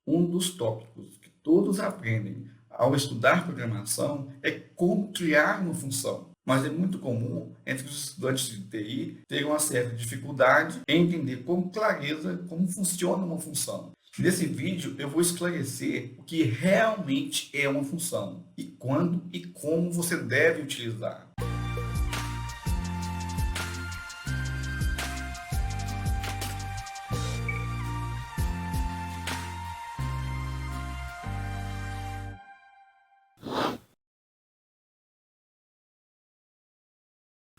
Um dos tópicos que todos aprendem ao estudar programação é como criar uma função. Mas é muito comum entre os estudantes de TI ter uma certa dificuldade em entender com clareza como funciona uma função. Nesse vídeo eu vou esclarecer o que realmente é uma função e quando e como você deve utilizar.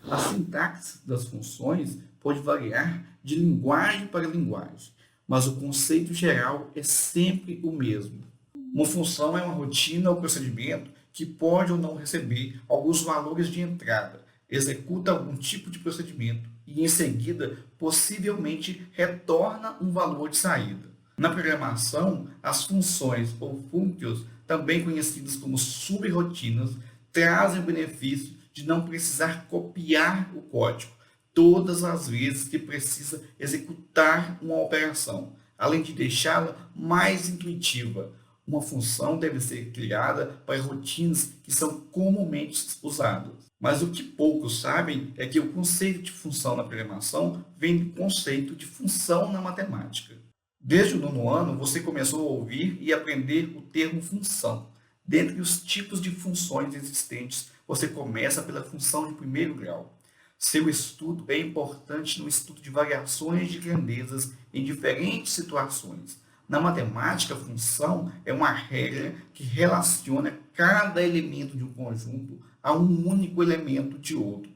A sintaxe das funções pode variar de linguagem para linguagem, mas o conceito geral é sempre o mesmo. Uma função é uma rotina ou procedimento que pode ou não receber alguns valores de entrada, executa algum tipo de procedimento e, em seguida, possivelmente retorna um valor de saída. Na programação, as funções ou functions, também conhecidas como subrotinas, trazem o benefício de não precisar copiar o código todas as vezes que precisa executar uma operação, além de deixá-la mais intuitiva. Uma função deve ser criada para rotinas que são comumente usadas. Mas o que poucos sabem é que o conceito de função na programação vem do conceito de função na matemática. Desde o nono ano, você começou a ouvir e aprender o termo função. Dentre os tipos de funções existentes, você começa pela função de primeiro grau. Seu estudo é importante no estudo de variações de grandezas em diferentes situações. Na matemática, a função é uma regra que relaciona cada elemento de um conjunto a um único elemento de outro.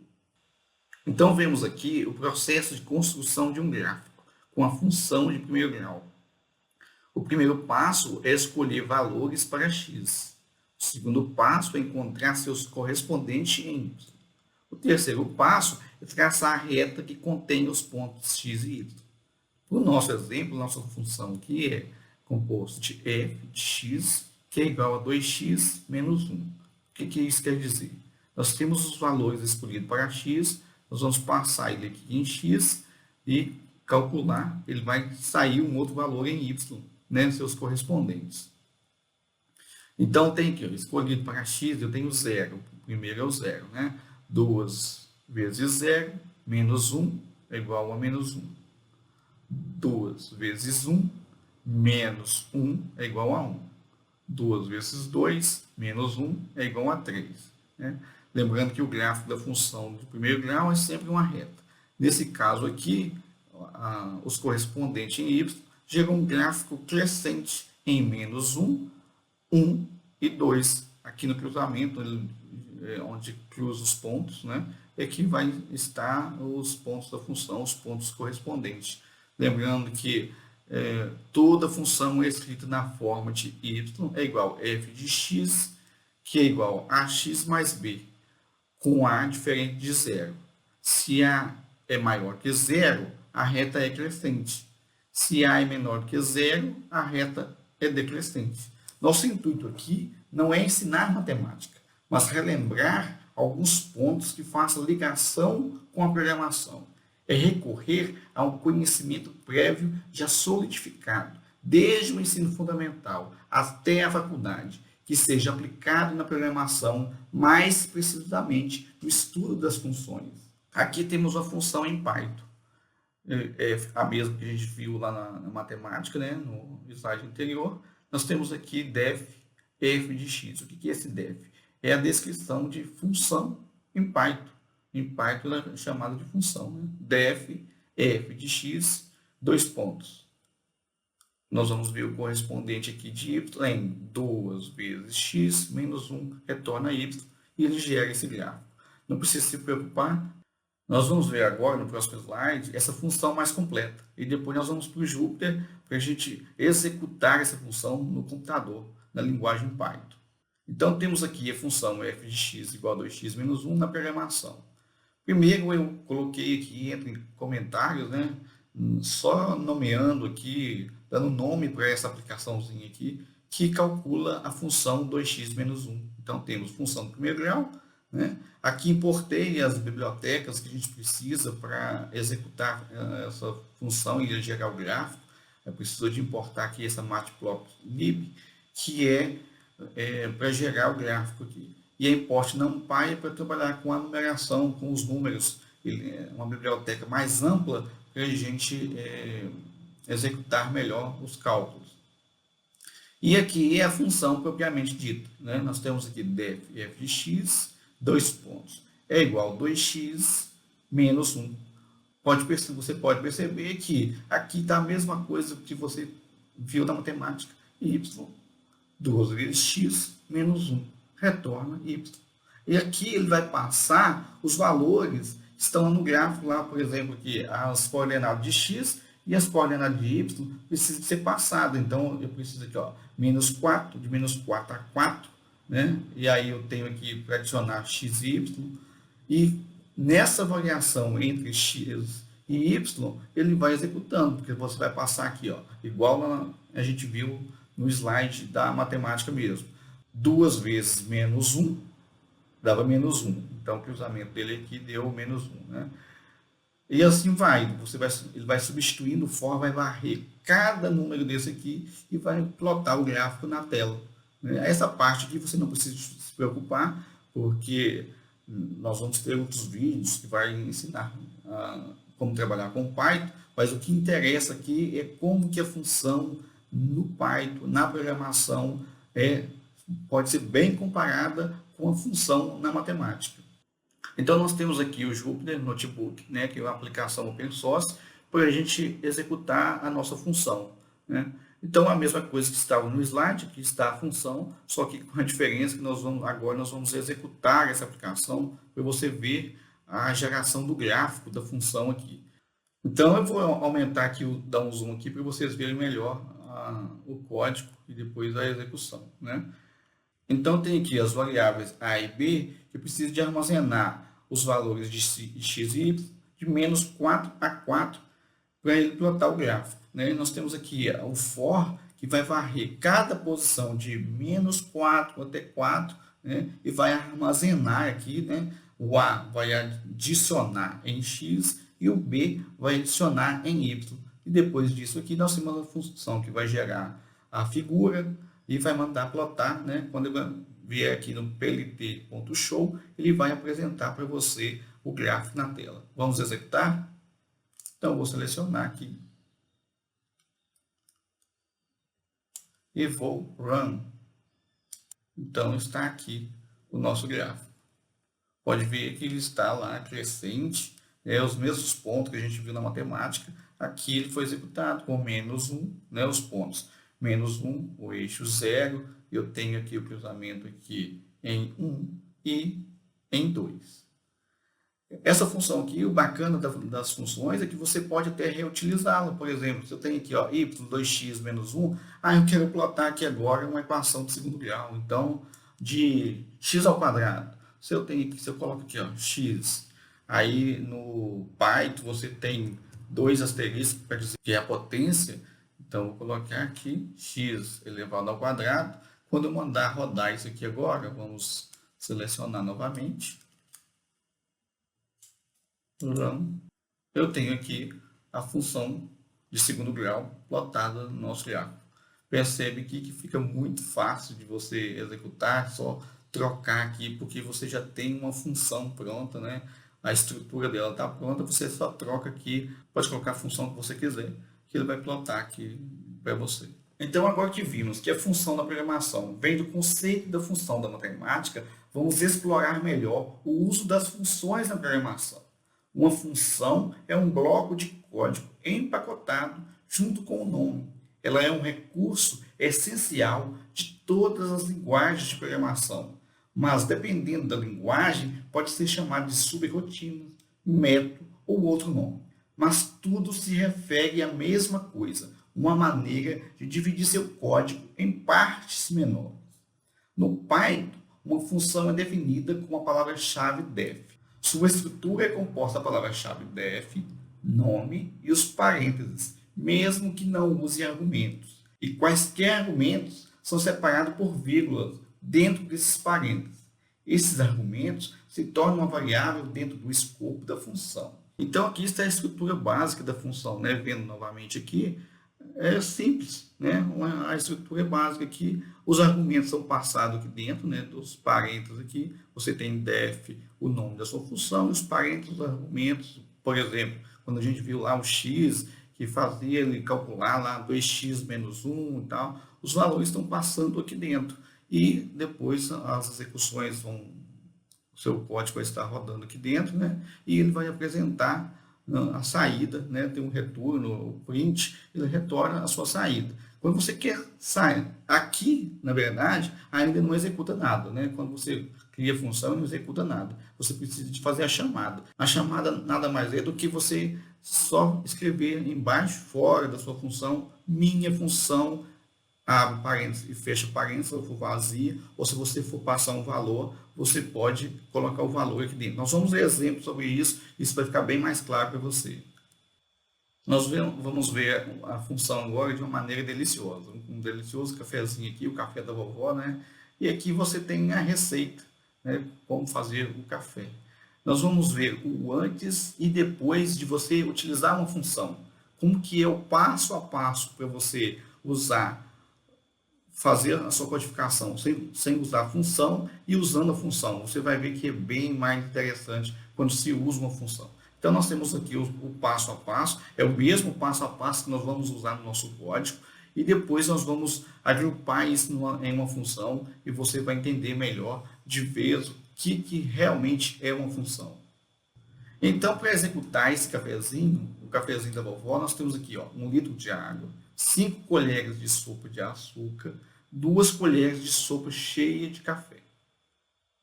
Então, vemos aqui o processo de construção de um gráfico com a função de primeiro grau. O primeiro passo é escolher valores para x. O segundo passo é encontrar seus correspondentes em y. O terceiro passo é traçar a reta que contém os pontos x e y. No nosso exemplo, nossa função aqui é composto de f de x, que é igual a 2x menos 1. O que isso quer dizer? Nós temos os valores escolhidos para x, nós vamos passar ele aqui em x e calcular, ele vai sair um outro valor em y, né, seus correspondentes. Então, tem aqui, escolhido para x, eu tenho 0. O primeiro é o 0, né? 2 vezes 0, menos 1, é igual a menos 1. 2 vezes 1, menos 1, é igual a 1. 2 vezes 2, menos 1, é igual a 3. Né? Lembrando que o gráfico da função de primeiro grau é sempre uma reta. Nesse caso aqui, os correspondentes em y geram um gráfico crescente em menos 1, 1 e 2. Aqui no cruzamento, onde cruza os pontos, né, é que vai estar os pontos da função, os pontos correspondentes. Lembrando que toda função é escrita na forma de y é igual a f de x, que é igual a x mais b, com a diferente de zero. Se a é maior que zero, a reta é crescente. Se a é menor que zero, a reta é decrescente. Nosso intuito aqui não é ensinar matemática, mas relembrar alguns pontos que façam ligação com a programação. É recorrer a um conhecimento prévio já solidificado, desde o ensino fundamental até a faculdade, que seja aplicado na programação, mais precisamente no estudo das funções. Aqui temos uma função em Python. É a mesma que a gente viu lá na matemática, né, no slide anterior. Nós temos aqui def f de x. O que é esse def? É a descrição de função em Python. Em Python ela é chamada de função. Né? Def f de x, dois pontos. Nós vamos ver o correspondente aqui de y em 2 vezes x menos 1 retorna y e ele gera esse gráfico. Não precisa se preocupar. Nós vamos ver agora, no próximo slide, essa função mais completa. E depois nós vamos para o Jupyter para a gente executar essa função no computador, na linguagem Python. Então, temos aqui a função f de x igual a 2x menos 1 na programação. Primeiro, eu coloquei aqui entre comentários, né, só nomeando aqui, dando nome para essa aplicaçãozinha aqui, que calcula a função 2x menos 1. Então, temos função do primeiro grau, né? Aqui importei as bibliotecas que a gente precisa para executar essa função e gerar o gráfico. eu preciso de importar aqui essa matplotlib, que é para gerar o gráfico aqui. E a import numpy é para trabalhar com a numeração, com os números. Ele é uma biblioteca mais ampla para a gente executar melhor os cálculos. E aqui é a função propriamente dita, né? Nós temos aqui def f de x, dois pontos, é igual a 2x menos 1. Você pode perceber que aqui está a mesma coisa que você viu na matemática. Y, 2 vezes x menos 1, retorna y. E aqui ele vai passar os valores que estão no gráfico lá, por exemplo, aqui as coordenadas de x e as coordenadas de y precisam ser passadas. Então, eu preciso aqui, ó, menos 4, de menos 4 a 4, né? E aí eu tenho aqui para adicionar x e y. E nessa variação entre x e y, ele vai executando, porque você vai passar aqui, ó, igual a gente viu no slide da matemática mesmo. 2 vezes menos 1 dava menos 1. Então, o cruzamento dele aqui deu menos 1, né? E assim vai, ele vai substituindo o for, vai varrer cada número desse aqui e vai plotar o gráfico na tela. Essa parte aqui você não precisa se preocupar, porque nós vamos ter outros vídeos que vai ensinar como trabalhar com Python, mas o que interessa aqui é como que a função no Python, na programação, pode ser bem comparada com a função na matemática. Então, nós temos aqui o Jupyter Notebook, né, que é uma aplicação open source, para a gente executar a nossa função, né? Então, a mesma coisa que estava no slide, aqui está a função, só que com a diferença que agora nós vamos executar essa aplicação para você ver a geração do gráfico da função aqui. Então, eu vou aumentar aqui, dar um zoom aqui para vocês verem melhor o código e depois a execução, né? Então, tem aqui as variáveis A e B, que eu preciso de armazenar os valores de x e y de menos 4 a 4 para ele plotar o gráfico, né? E nós temos aqui o for, que vai varrer cada posição de menos 4 até 4, né? E vai armazenar aqui, né? O A vai adicionar em x e o B vai adicionar em y. E depois disso aqui nós temos uma função que vai gerar a figura e vai mandar plotar, né? Quando ele vier aqui no plt.show, ele vai apresentar para você o gráfico na tela. Vamos executar? Então, vou selecionar aqui e vou run. Então, está aqui o nosso gráfico. Pode ver que ele está lá crescente, os mesmos pontos que a gente viu na matemática. Aqui ele foi executado com menos 1, né, os pontos. Menos 1, o eixo 0, eu tenho aqui o cruzamento aqui em 1 e em 2. Essa função aqui, o bacana das funções é que você pode até reutilizá-la. Por exemplo, se eu tenho aqui, ó, y, 2x menos 1, eu quero plotar aqui agora uma equação de segundo grau. Então, de x ao quadrado. Se eu coloco aqui, ó, x, aí no Python você tem 2 asteriscos para dizer que é a potência. Então, vou colocar aqui x elevado ao quadrado. Quando eu mandar rodar isso aqui agora, vamos selecionar novamente. Eu tenho aqui a função de segundo grau plotada no nosso gráfico. Percebe aqui que fica muito fácil de você executar, só trocar aqui, porque você já tem uma função pronta, né? A estrutura dela está pronta, você só troca aqui, pode colocar a função que você quiser, que ele vai plotar aqui para você. Então, agora que vimos que a função da programação vem do conceito da função da matemática, vamos explorar melhor o uso das funções na programação. Uma função é um bloco de código empacotado junto com o nome. Ela é um recurso essencial de todas as linguagens de programação, mas dependendo da linguagem, pode ser chamado de subrotina, método ou outro nome. Mas tudo se refere à mesma coisa, uma maneira de dividir seu código em partes menores. No Python, uma função é definida com a palavra-chave def. Sua estrutura é composta da palavra-chave def, nome e os parênteses, mesmo que não use argumentos. E quaisquer argumentos são separados por vírgulas dentro desses parênteses. Esses argumentos se tornam uma variável dentro do escopo da função. Então, aqui está a estrutura básica da função, né? Vendo novamente aqui, é simples, né? A estrutura é básica aqui, os argumentos são passados aqui dentro, né? Dos parênteses aqui, você tem def, o nome da sua função, e os parênteses, os argumentos, por exemplo, quando a gente viu lá o x, que fazia ele calcular lá 2x menos 1 e tal, os valores estão passando aqui dentro. E depois as execuções vão, o seu código vai estar rodando aqui dentro, né? E ele vai apresentar a saída, né? Tem um retorno, o print, ele retorna a sua saída. Quando você quer sair aqui, na verdade, ainda não executa nada, né? Quando você cria a função, não executa nada. Você precisa de fazer a chamada. A chamada nada mais é do que você só escrever embaixo, fora da sua função, minha função, abre parênteses e fecha parênteses, se for vazia, ou se você for passar um valor, você pode colocar o valor aqui dentro. Nós vamos ver exemplos sobre isso vai ficar bem mais claro para você. Nós vamos ver a função agora de uma maneira deliciosa. Um delicioso cafezinho aqui, o café da vovó, né? E aqui você tem a receita, né? Como fazer o café. Nós vamos ver o antes e depois de você utilizar uma função. Como que é o passo a passo para você fazer a sua codificação sem usar a função e usando a função. Você vai ver que é bem mais interessante quando se usa uma função. Então, nós temos aqui o passo a passo, é o mesmo passo a passo que nós vamos usar no nosso código, e depois nós vamos agrupar isso em uma função, e você vai entender melhor de vez o que realmente é uma função. Então, para executar esse cafezinho, o cafezinho da vovó, nós temos aqui 1 litro de água, 5 colheres de sopa de açúcar, 2 colheres de sopa cheia de café.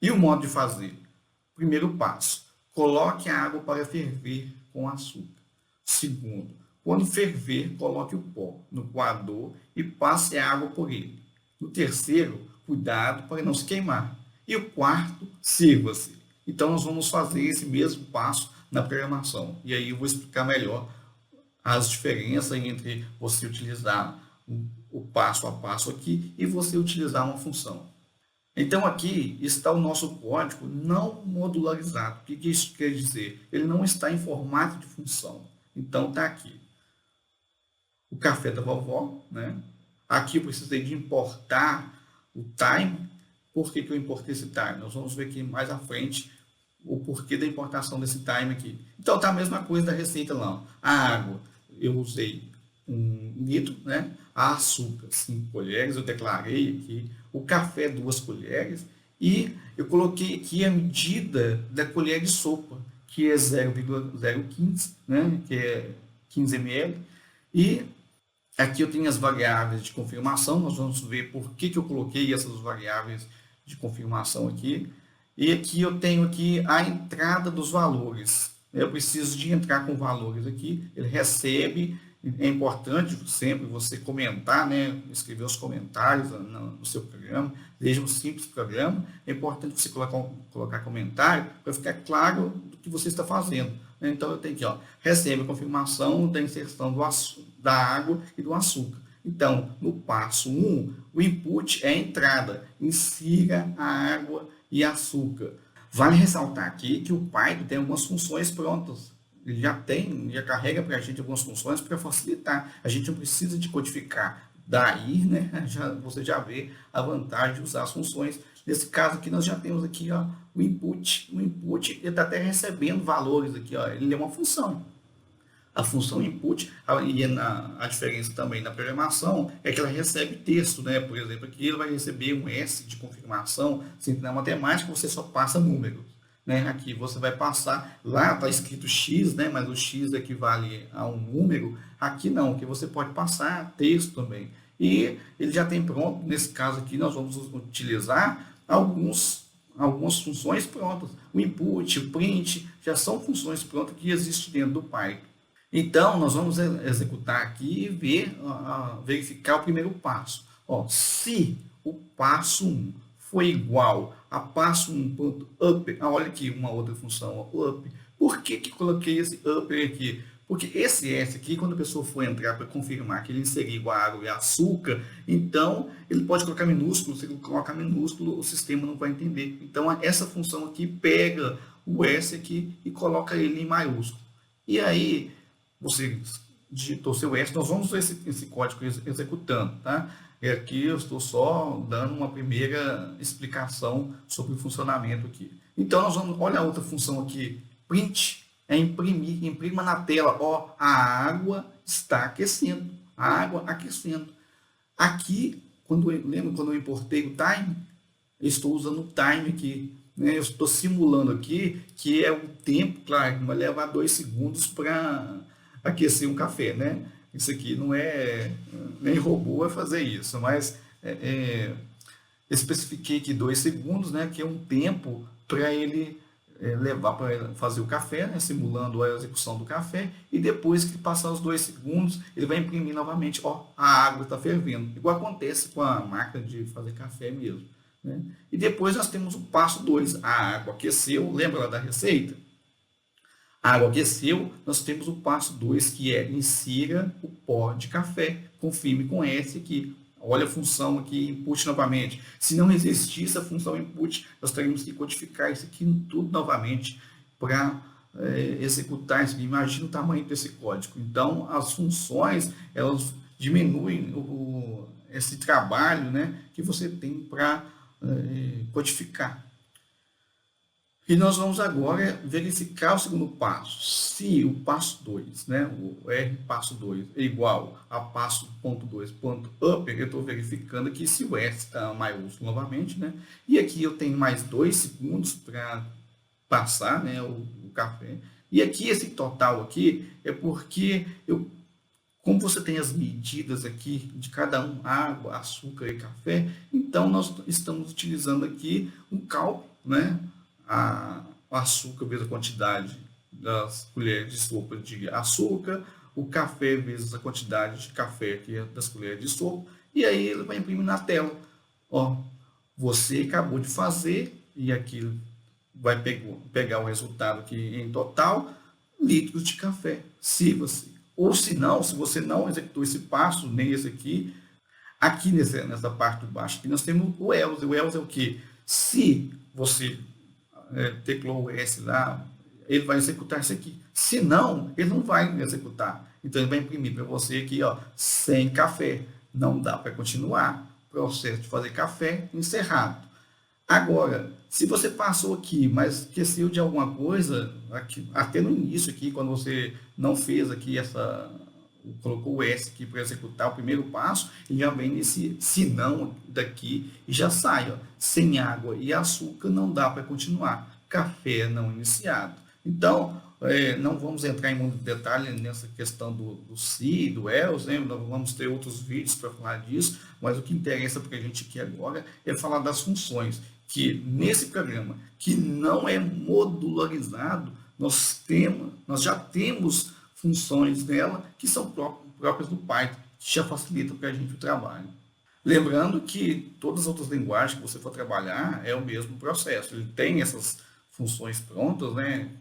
E o modo de fazer? Primeiro passo. Coloque a água para ferver com açúcar. Segundo, quando ferver, coloque o pó no coador e passe a água por ele. No terceiro, cuidado para não se queimar. E o quarto, sirva-se. Então, nós vamos fazer esse mesmo passo na programação. E aí eu vou explicar melhor as diferenças entre você utilizar o passo a passo aqui e você utilizar uma função. Então, aqui está o nosso código não modularizado. O que isso quer dizer? Ele não está em formato de função. Então, está aqui o café da vovó, né? Aqui eu precisei de importar o time. Por que eu importei esse time? Nós vamos ver aqui mais à frente o porquê da importação desse time aqui. Então, está a mesma coisa da receita lá. A água, eu usei 1 litro, né? A açúcar, 5 colheres, eu declarei aqui. O café, 2 colheres. E eu coloquei aqui a medida da colher de sopa, que é 0,015, né? Que é 15 ml. E aqui eu tenho as variáveis de confirmação. Nós vamos ver por que eu coloquei essas variáveis de confirmação aqui. E aqui eu tenho aqui a entrada dos valores. Eu preciso de entrar com valores aqui. Ele recebe. É importante sempre você comentar, né? Escrever os comentários no seu programa, desde um simples programa. É importante você colocar comentário para ficar claro do que você está fazendo. Então, eu tenho aqui, recebe a confirmação da inserção da água e do açúcar. Então, no passo 1, o input é a entrada. Insira a água e açúcar. Vale ressaltar aqui que o Python tem algumas funções prontas. Ele já carrega para a gente algumas funções para facilitar. A gente não precisa de codificar. Daí, né, você já vê a vantagem de usar as funções. Nesse caso aqui, nós já temos aqui o input. O input ele está até recebendo valores aqui. Ele é uma função. A função input, e a diferença também na programação, é que ela recebe texto, né? Por exemplo, aqui ele vai receber um S de confirmação, sempre na matemática você só passa números. Né? Aqui você vai passar, lá está escrito X, né? Mas o X equivale a um número, aqui não, que você pode passar texto também. E ele já tem pronto, nesse caso aqui nós vamos utilizar algumas funções prontas. O input, o print, já são funções prontas que existem dentro do Python. Então, nós vamos executar aqui e verificar o primeiro passo. Se o passo 1 foi igual a passo 1.up, olha aqui uma outra função, up. Por que coloquei esse up aqui? Porque esse S aqui, quando a pessoa for entrar para confirmar que ele inseriu a água e açúcar, então ele pode colocar minúsculo. Se ele colocar minúsculo, o sistema não vai entender. Então, essa função aqui pega o S aqui e coloca ele em maiúsculo. E aí, você digitou seu S, nós vamos ver esse código executando, tá? E aqui eu estou só dando uma primeira explicação sobre o funcionamento aqui. Então, nós vamos, olha a outra função aqui, print, é imprimir, imprima na tela, ó, a água está aquecendo, a água aquecendo. Aqui, lembra quando eu importei o time? Eu estou usando o time aqui, né? Eu estou simulando aqui que é o tempo, claro, que vai levar 2 segundos para aquecer um café, né? Isso aqui não é, nem robô vai fazer isso, mas especifiquei aqui 2 segundos, né? Que é um tempo para ele levar para fazer o café, né, simulando a execução do café, e depois que passar os 2 segundos, ele vai imprimir novamente, ó, a água está fervendo, igual acontece com a máquina de fazer café mesmo. Né? E depois nós temos o passo 2, a água aqueceu, lembra lá da receita? A água aqueceu, nós temos o passo 2, que é insira o pó de café, confirme com S aqui. Olha a função aqui, input novamente. Se não existisse a função input, nós teríamos que codificar isso aqui tudo novamente para executar isso aqui. Imagina o tamanho desse código. Então, as funções, elas diminuem esse trabalho, né, que você tem para codificar. E nós vamos agora verificar o segundo passo. Se o passo 2, né, o R passo 2 é igual a passo ponto 2 ponto up, eu estou verificando aqui se o S está maiúsculo novamente, né? E aqui eu tenho mais 2 segundos para passar, né, o café. E aqui esse total aqui é porque como você tem as medidas aqui de cada um, água, açúcar e café, então nós estamos utilizando aqui um cálculo, né? O açúcar vezes a quantidade das colheres de sopa de açúcar, o café vezes a quantidade de café aqui das colheres de sopa, e aí ele vai imprimir na tela. Ó, você acabou de fazer, e aqui vai pegar o resultado aqui em total, litros de café. Ou se não, se você não executou esse passo, nem esse aqui nessa parte de baixo, aqui nós temos o else. O else é o que? Se você teclou o S lá, ele vai executar isso aqui. Se não, ele não vai executar. Então, ele vai imprimir para você aqui, ó, sem café. Não dá para continuar. Processo de fazer café encerrado. Agora, se você passou aqui, mas esqueceu de alguma coisa, aqui, até no início aqui, quando você não fez aqui colocou o S aqui para executar o primeiro passo, ele já vem nesse senão daqui e já sai, ó, sem água e açúcar não dá para continuar, café não iniciado. Então, não vamos entrar em muito detalhe nessa questão do se, do else, né? Nós vamos ter outros vídeos para falar disso, mas o que interessa para a gente aqui agora é falar das funções, que nesse programa, que não é modularizado, nós já temos funções dela que são próprias do Python, que já facilita para a gente o trabalho. Lembrando que todas as outras linguagens que você for trabalhar é o mesmo processo. Ele tem essas funções prontas, né?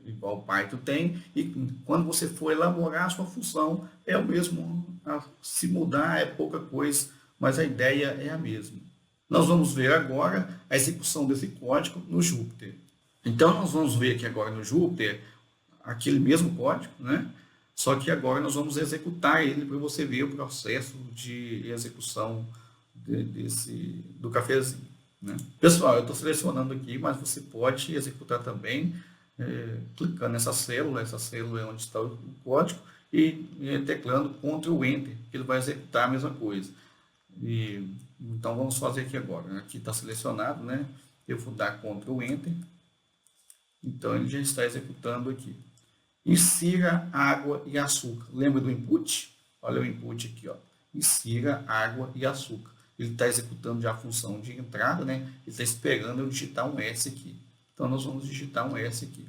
Igual o Python tem, e quando você for elaborar a sua função, é o mesmo. Se mudar é pouca coisa, mas a ideia é a mesma. Nós vamos ver agora a execução desse código no Jupyter. Então, nós vamos ver aqui agora no Jupyter aquele mesmo código, né? Só que agora nós vamos executar ele para você ver o processo de execução do cafezinho, né? Pessoal, eu estou selecionando aqui, mas você pode executar também clicando nessa célula é onde está o código, e teclando Ctrl Enter, que ele vai executar a mesma coisa. Então vamos fazer aqui agora. Aqui está selecionado, né? Eu vou dar Ctrl Enter. Então ele já está executando aqui. Insira água e açúcar. Lembra do input? Olha o input aqui, ó. Insira água e açúcar. Ele está executando já a função de entrada, né? Ele está esperando eu digitar um S aqui. Então nós vamos digitar um S aqui.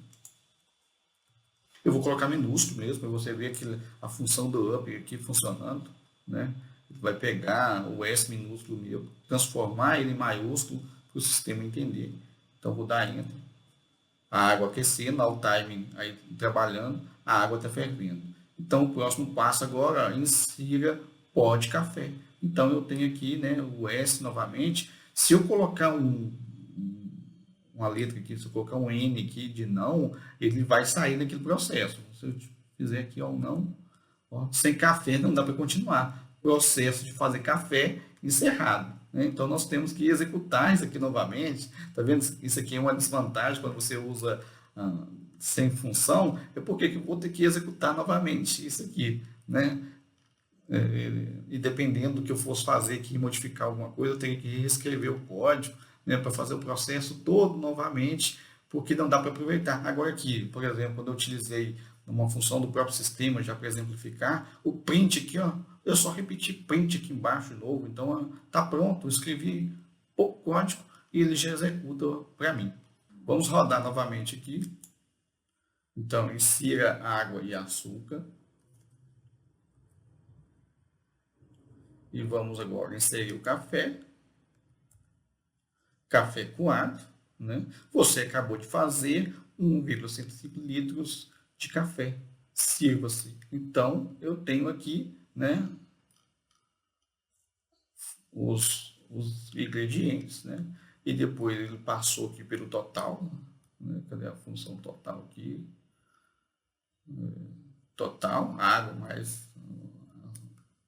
Eu vou colocar minúsculo mesmo, para você ver a função do up aqui funcionando, né? Ele vai pegar o S minúsculo meu, transformar ele em maiúsculo para o sistema entender. Então vou dar Enter. A água aquecendo, ao timing aí trabalhando, a água está fervendo. Então o próximo passo agora, insira pó de café. Então eu tenho aqui, né, o S novamente. Se eu colocar uma letra aqui, se eu colocar um N aqui de não, ele vai sair daquele processo. Se eu fizer aqui ó, não, Ó, sem café não dá para continuar. Processo de fazer café encerrado. Né? Então nós temos que executar isso aqui novamente. Tá vendo? Isso aqui é uma desvantagem quando você usa ah, sem função, é porque que eu vou ter que executar novamente isso aqui, né? E dependendo do que eu fosse fazer aqui, modificar alguma coisa, eu tenho que reescrever o código, né, para fazer o processo todo novamente, porque não dá para aproveitar. Agora aqui, por exemplo, quando eu utilizei uma função do próprio sistema, já para exemplificar, o print aqui, ó, eu só repeti print aqui embaixo de novo, então está pronto, eu escrevi o código e ele já executa para mim. Vamos rodar novamente aqui. Então, insira água e açúcar. E vamos agora inserir o café. Café coado. Né? Você acabou de fazer 1,105 litros de café. Sirva-se. Então, eu tenho aqui, né, os ingredientes. Né? E depois ele passou aqui pelo total. Né? Cadê a função total aqui? Total, água mais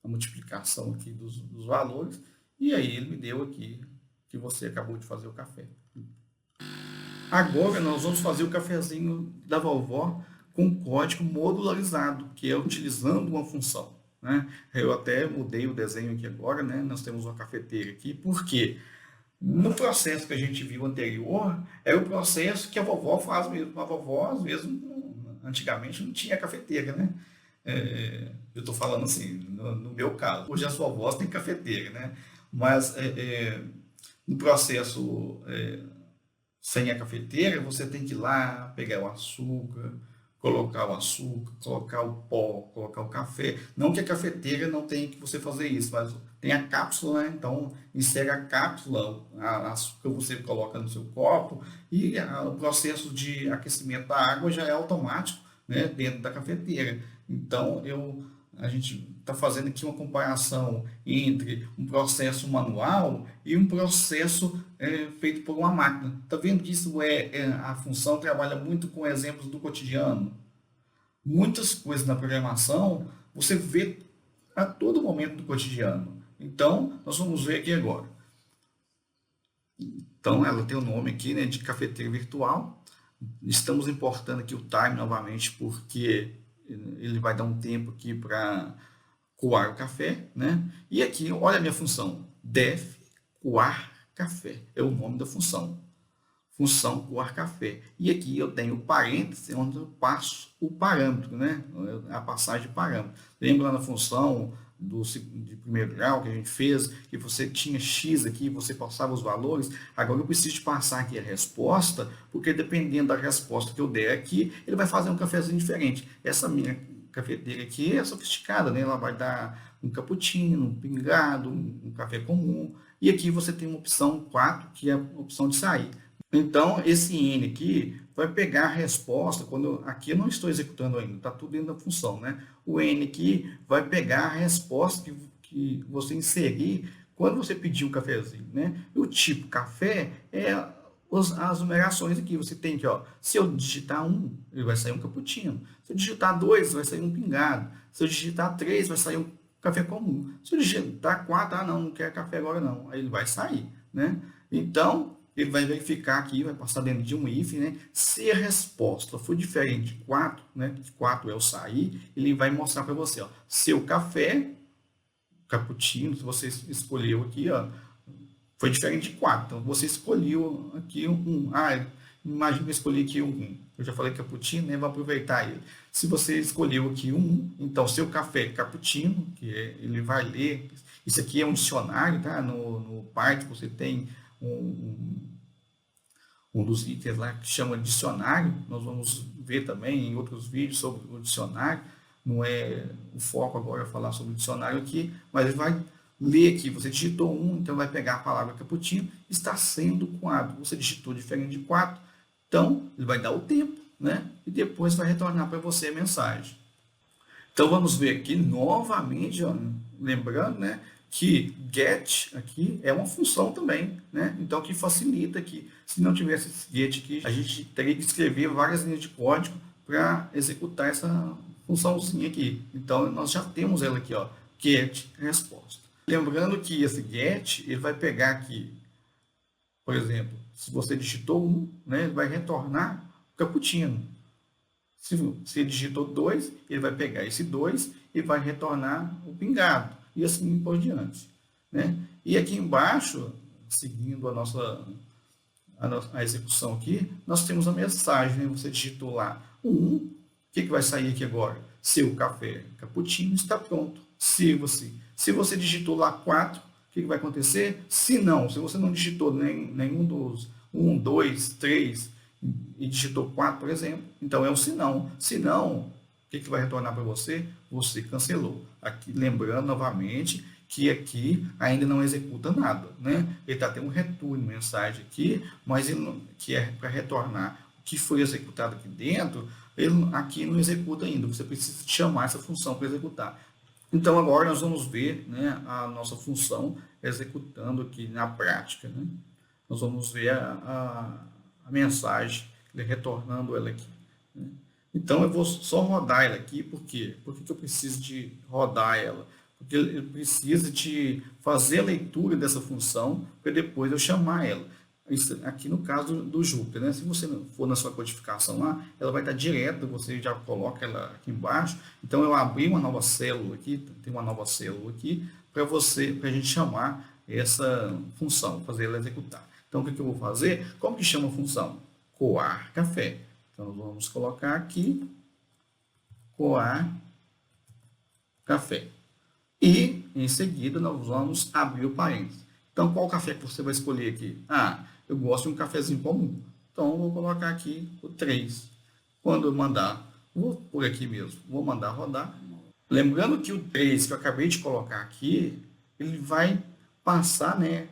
a multiplicação aqui dos valores, e aí ele me deu aqui que você acabou de fazer o café. Agora nós vamos fazer o cafezinho da vovó com código modularizado, que é utilizando uma função. Né? Eu até mudei o desenho aqui agora, né? Nós temos uma cafeteira aqui, porque no processo que a gente viu anterior, é o processo que a vovó faz mesmo. A vovó, às vezes, antigamente não tinha cafeteira, né? Eu estou falando assim, no meu caso. Hoje as vovós têm cafeteira, né? Mas no processo sem a cafeteira, você tem que ir lá, pegar o açúcar, colocar o pó, colocar o café. Não que a cafeteira não tenha que você fazer isso, mas tem a cápsula, né? Então insere a cápsula, a açúcar você coloca no seu copo e o processo de aquecimento da água já é automático, né? Dentro da cafeteira. Então a gente está fazendo aqui uma comparação entre um processo manual e um processo feito por uma máquina. Está vendo que isso a função trabalha muito com exemplos do cotidiano. Muitas coisas na programação você vê a todo momento do cotidiano. Então, nós vamos ver aqui agora. Então, ela tem o nome aqui, né, de cafeteira virtual. Estamos importando aqui o time novamente, porque ele vai dar um tempo aqui para coar o café, né? E aqui, olha a minha função, def coar café, é o nome da função. Função coar café. E aqui eu tenho o parêntese, onde eu passo o parâmetro, né? A passagem de parâmetro. Lembra na função de primeiro grau que a gente fez, que você tinha X aqui, você passava os valores, agora eu preciso de passar aqui a resposta, porque dependendo da resposta que eu der aqui, ele vai fazer um cafezinho diferente. Essa minha cafeteira aqui é sofisticada, né? Ela vai dar um cappuccino, um pingado, um café comum, e aqui você tem uma opção 4, que é a opção de sair. Então, esse N aqui vai pegar a resposta, aqui eu não estou executando ainda, está tudo dentro da função, né? O N aqui vai pegar a resposta que você inserir quando você pedir o cafezinho, né? E o tipo café é as numerações aqui, você tem que, ó, se eu digitar 1, ele vai sair um cappuccino. Se eu digitar 2, vai sair um pingado. Se eu digitar 3, vai sair um café comum. Se eu digitar 4, não quero café agora não, aí ele vai sair, né? Então, ele vai verificar aqui, vai passar dentro de um if, né? Se a resposta for diferente de 4, né? Que 4 é o sair, ele vai mostrar para você, ó, seu café, cappuccino, se você escolheu aqui, ó, foi diferente de 4. Então, você escolheu aqui um. Imagina que eu escolhi aqui um 1. Eu já falei cappuccino, né? Vou aproveitar ele. Se você escolheu aqui um 1, então seu café cappuccino, ele vai ler. Isso aqui é um dicionário, tá? No Python você tem um dos itens lá que chama dicionário. Nós vamos ver também em outros vídeos sobre o dicionário. Não é o foco agora falar sobre o dicionário aqui, mas ele vai ler aqui. Você digitou 1, então vai pegar a palavra cappuccino, está sendo coado. Você digitou diferente de 4, então ele vai dar o tempo, né? E depois vai retornar para você a mensagem. Então vamos ver aqui novamente, ó, lembrando, né, que get aqui é uma função também, né? Então que facilita que se não tivesse esse get aqui, a gente teria que escrever várias linhas de código para executar essa funçãozinha aqui. Então, nós já temos ela aqui, ó, get resposta. Lembrando que esse get, ele vai pegar aqui, por exemplo, se você digitou 1, né, ele vai retornar o cappuccino. Se ele digitou 2, ele vai pegar esse 2 e vai retornar o pingado, e assim por diante, né? E aqui embaixo, seguindo a execução aqui, nós temos a mensagem, né? Você digitou lá o 1, o que vai sair aqui agora? Seu café cappuccino está pronto. Se você digitou lá 4, o que vai acontecer? Se você não digitou nenhum dos 1, 2, 3 e digitou 4, por exemplo, então é um se não. Se não, o que vai retornar para você? Você cancelou. Aqui, lembrando novamente que aqui ainda não executa nada, né? Ele está tendo um return mensagem aqui, mas ele não, que é para retornar o que foi executado aqui dentro, ele aqui não executa ainda. Você precisa chamar essa função para executar. Então agora nós vamos ver, né, a nossa função executando aqui na prática, né? Nós vamos ver a mensagem, retornando ela aqui, né? Então eu vou só rodar ela aqui, por quê? Por que eu preciso de rodar ela? Porque ele precisa de fazer a leitura dessa função para depois eu chamar ela. Isso aqui no caso do Jupyter, né? Se você for na sua codificação lá, ela vai estar direto, você já coloca ela aqui embaixo. Então eu abri uma nova célula aqui, tem uma nova célula aqui para a gente chamar essa função, fazer ela executar. Então o que eu vou fazer? Como que chama a função? Coar café. Então nós vamos colocar aqui coar café. E em seguida nós vamos abrir o parênteses. Então qual café que você vai escolher aqui? Eu gosto de um cafezinho comum. Então eu vou colocar aqui o 3. Quando eu mandar, vou por aqui mesmo, vou mandar rodar. Lembrando que o 3 que eu acabei de colocar aqui, ele vai passar, né,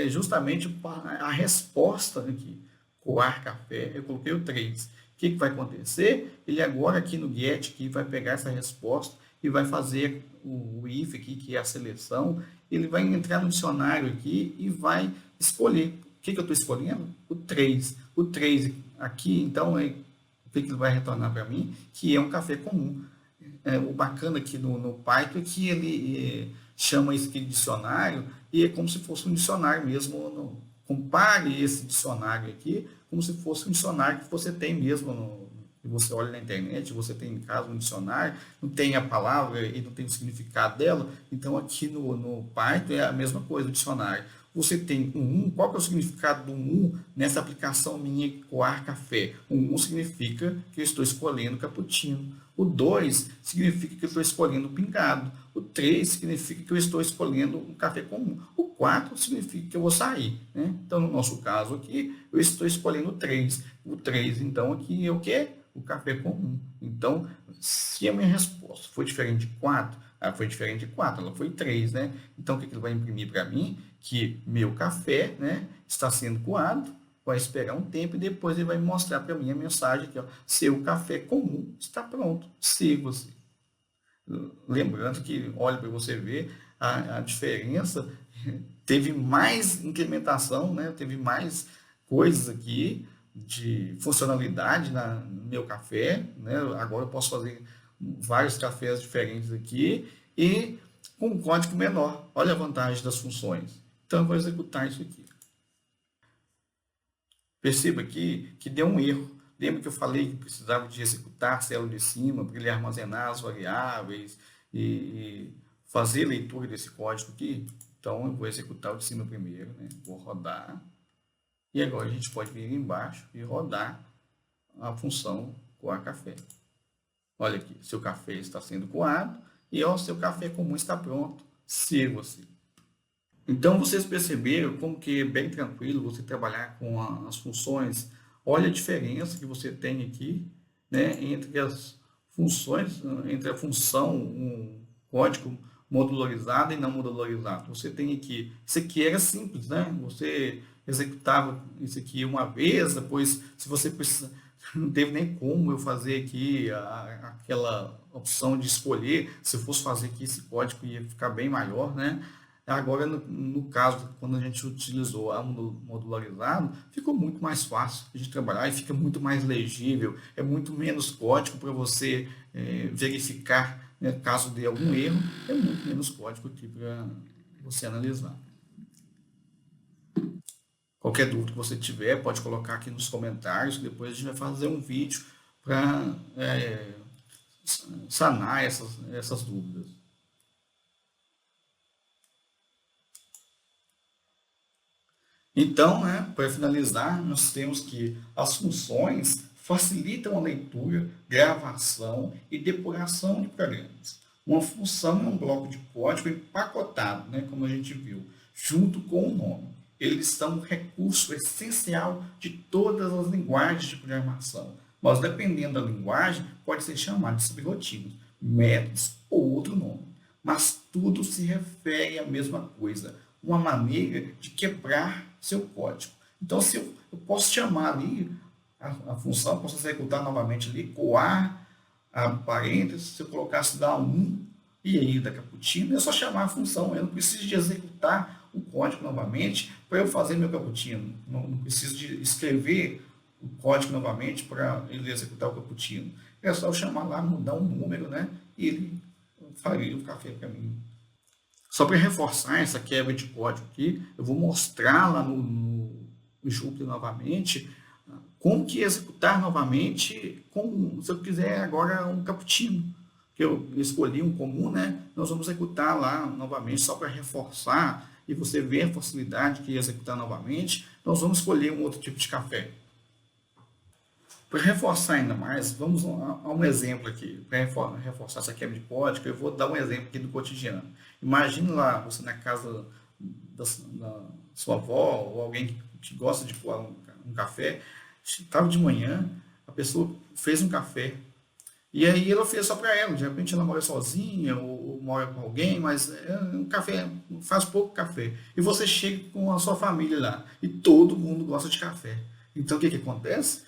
justamente a resposta aqui. Coar café, eu coloquei o 3. O que vai acontecer? Ele agora aqui no get aqui, vai pegar essa resposta e vai fazer o if aqui, que é a seleção. Ele vai entrar no dicionário aqui e vai escolher. O que eu estou escolhendo? O 3. O 3 aqui, então, o que ele vai retornar para mim? Que é um café comum. O bacana aqui no Python é que ele chama isso aqui de dicionário e é como se fosse um dicionário mesmo. Compare esse dicionário aqui como se fosse um dicionário que você tem mesmo que você olha na internet, você tem em casa um dicionário, não tem a palavra e não tem o significado dela. Então aqui no Python é a mesma coisa, o dicionário. Você tem um 1, qual que é o significado do 1 nessa aplicação minha coar café? O 1 significa que eu estou escolhendo cappuccino. O 2 significa que eu estou escolhendo pingado. O 3 significa que eu estou escolhendo um café comum. O 4 significa que eu vou sair, né? Então, no nosso caso aqui, eu estou escolhendo o 3. O 3, então, aqui é o quê? O café comum. Então, se a minha resposta foi diferente de 4, foi diferente de 4, ela foi 3, né? Então, o que ele vai imprimir para mim? Que meu café, né, está sendo coado, vai esperar um tempo e depois ele vai mostrar para mim a mensagem aqui, ó, seu café comum está pronto, siga-se. Lembrando que, olha para você ver, a diferença, teve mais incrementação, né, teve mais coisas aqui de funcionalidade no meu café, né, agora eu posso fazer vários cafés diferentes aqui e com um código menor. Olha a vantagem das funções. Então, eu vou executar isso aqui. Perceba aqui que deu um erro. Lembra que eu falei que precisava de executar a célula de cima para ele armazenar as variáveis e fazer leitura desse código aqui? Então, eu vou executar o de cima primeiro, né? Vou rodar. E agora a gente pode vir embaixo e rodar a função coar café. Olha aqui, seu café está sendo coado e o seu café comum está pronto. Sirva-se. Então, vocês perceberam como que é bem tranquilo você trabalhar com as funções. Olha a diferença que você tem aqui, né, entre as funções, entre a função, um código modularizado e não modularizado. Você tem aqui, isso aqui era simples, né? Você executava isso aqui uma vez, depois, se você precisa, não teve nem como eu fazer aqui aquela opção de escolher. Se eu fosse fazer aqui esse código ia ficar bem maior, né? Agora, no caso, quando a gente utilizou a modularizado, ficou muito mais fácil de trabalhar e fica muito mais legível, é muito menos código para você verificar, né, caso dê algum erro, é muito menos código aqui para você analisar. Qualquer dúvida que você tiver, pode colocar aqui nos comentários, depois a gente vai fazer um vídeo para sanar essas dúvidas. Então, né, para finalizar, nós temos que as funções facilitam a leitura, gravação e depuração de programas. Uma função é um bloco de código empacotado, né, como a gente viu, junto com o nome. Eles são um recurso essencial de todas as linguagens de programação, mas dependendo da linguagem, pode ser chamado de subrotinas, métodos ou outro nome. Mas tudo se refere à mesma coisa, uma maneira de quebrar seu código. Então, se eu posso chamar ali a função, posso executar novamente ali, coar, a parênteses, se eu colocasse lá 1 e aí da cappuccino, é só chamar a função, eu não preciso de executar o código novamente para eu fazer meu cappuccino, não preciso de escrever o código novamente para ele executar o cappuccino. É só eu chamar lá, mudar um número, né, e ele faria o café para mim. Só para reforçar essa quebra de código aqui, eu vou mostrar lá no Jupyter novamente como que executar novamente, se eu quiser agora um cappuccino, que eu escolhi um comum, né? Nós vamos executar lá novamente, só para reforçar e você ver a facilidade que é executar novamente, nós vamos escolher um outro tipo de café. Para reforçar ainda mais, vamos a um exemplo aqui. Para reforçar essa quebra de código, eu vou dar um exemplo aqui do cotidiano. Imagine lá, você na casa da sua avó ou alguém que gosta de coar um café, estava de manhã, a pessoa fez um café, e aí ela fez só para ela, de repente ela mora sozinha ou mora com alguém, mas um café, faz pouco café. E você chega com a sua família lá, e todo mundo gosta de café. Então o que acontece?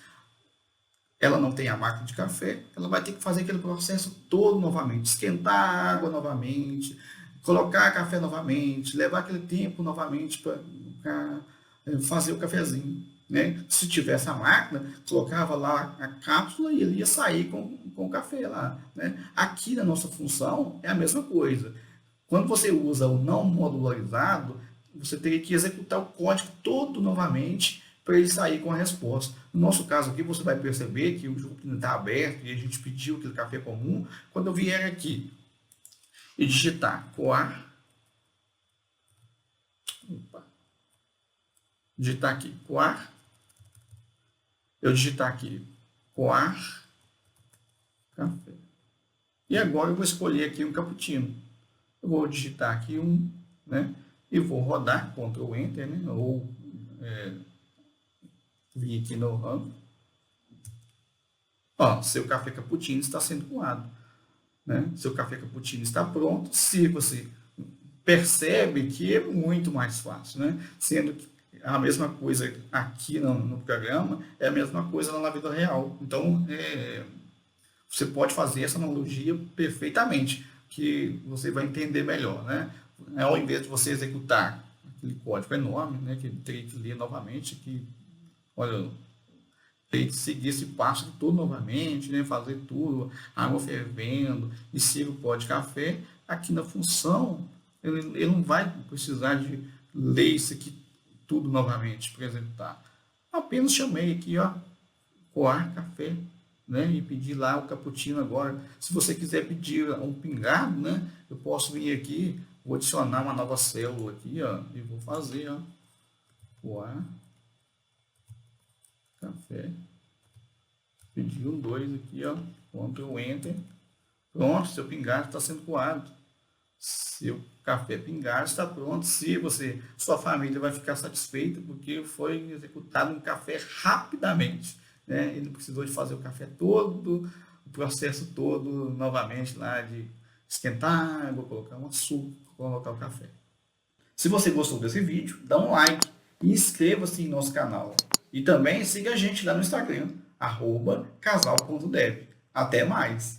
Ela não tem a máquina de café, ela vai ter que fazer aquele processo todo novamente, esquentar a água novamente, colocar café novamente, levar aquele tempo novamente para fazer o cafezinho. Né? Se tivesse a máquina, colocava lá a cápsula e ele ia sair com o café lá. Né? Aqui na nossa função é a mesma coisa. Quando você usa o não modularizado, você teria que executar o código todo novamente para ele sair com a resposta. No nosso caso aqui, você vai perceber que o Jupyter está aberto e a gente pediu aquele café comum. Quando eu vier aqui e digitar coar, digitar aqui coar, eu digitar aqui coar café. E agora eu vou escolher aqui um cappuccino. Eu vou digitar aqui né? E vou rodar, Ctrl Enter, né? Ou vir aqui no RAM. Ó, seu café cappuccino está sendo coado. Né? Seu café cappuccino está pronto. Se você percebe que é muito mais fácil, né? Sendo que a mesma coisa aqui no programa é a mesma coisa na vida real. Então, você pode fazer essa analogia perfeitamente, que você vai entender melhor, né? Ao invés de você executar aquele código enorme, né, que teria que ler novamente, que, olha, teria que seguir esse passo todo novamente, né, fazer tudo, água fervendo, e siga o pó de café, aqui na função, ele não vai precisar de ler isso aqui tudo novamente para executar. Apenas chamei aqui, ó, coar café, né, e pedir lá o cappuccino agora. Se você quiser pedir um pingado, né, eu posso vir aqui, vou adicionar uma nova célula aqui, ó, e vou fazer, ó, coar café, pedir um 2 aqui, ó, Ctrl Enter, pronto, seu pingado está sendo coado. Seu café pingado está pronto. Se sua família vai ficar satisfeita porque foi executado um café rapidamente, né? Ele não precisou de fazer o café todo, o processo todo novamente lá de esquentar água, colocar um açúcar, colocar o café. Se você gostou desse vídeo, dá um like e inscreva-se em nosso canal. E também siga a gente lá no Instagram, @casal.dev. Até mais!